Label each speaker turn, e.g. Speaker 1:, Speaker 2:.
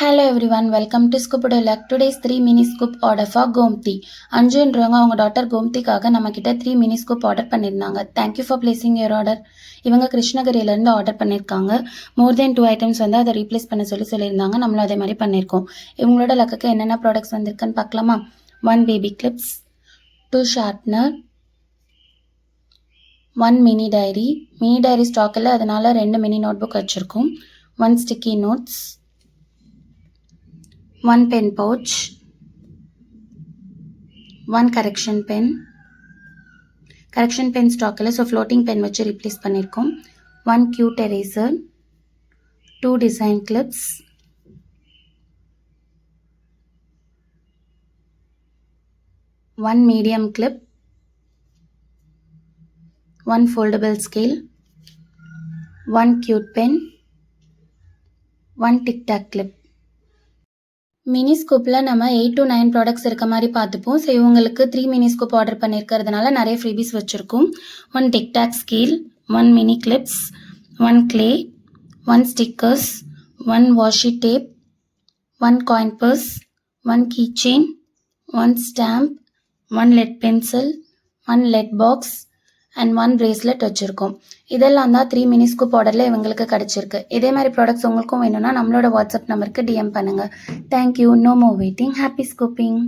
Speaker 1: Hello everyone, welcome to Scoop Luck. Today's 3 mini scoop order for Gomti. அஞ்சுன்றவங்க அவங்க daughter கோம்திக்காக நம்ம கிட்ட 3 mini scoop order பண்ணியிருந்தாங்க. Thank you for placing your order. இவங்க கிருஷ்ணகிரியிலேருந்து order பண்ணியிருக்காங்க. மோர் தென் 2 items வந்து அதை ரீப்ளேஸ் பண்ண சொல்லியிருந்தாங்க. நம்மளும் அதே மாதிரி பண்ணியிருக்கோம். இவங்களோட லக்குக்கு என்னென்ன ப்ராடக்ட்ஸ் வந்திருக்குன்னு பார்க்கலாமா? 1 baby clips, 2 sharpener, 1 mini diary stock இல்லை, அதனால 2 மினி நோட் புக் வச்சுருக்கோம். 1 sticky notes, 1 pen pouch, 1 correction pen stock இல்லை, ஸோ floating pen வச்சு replace பண்ணியிருக்கோம். 1 cute eraser, 2 design clips, 1 medium clip, 1 foldable scale, 1 cute pen, 1 tic tac clip. Mini ஸ்கூப்பில் நம்ம 8 to 9 products இருக்க மாதிரி பார்த்துப்போம். ஸோ இவங்களுக்கு 3 mini scoop order பண்ணியிருக்கிறதுனால நிறைய freebies வச்சுருக்கோம். 1 TikTok scale, 1 mini clips, 1 clay, 1 stickers, 1 washi tape, 1 coin purse, 1 key chain, 1 stamp, 1 lead pencil, 1 lead box and 1 bracelet வச்சுருக்கோம். இதெல்லாம் தான் 3 மினி ஸ்கூப் ஆர்டரில் இவங்களுக்கு கிடச்சிருக்கு. இதே மாதிரி ப்ராடக்ட்ஸ் உங்களுக்கும் வேணும்னா நம்மளோட வாட்ஸ்அப் நம்பருக்கு டிஎம் பண்ணுங்கள். Thank you. No more waiting. Happy ஸ்கூப்பிங்.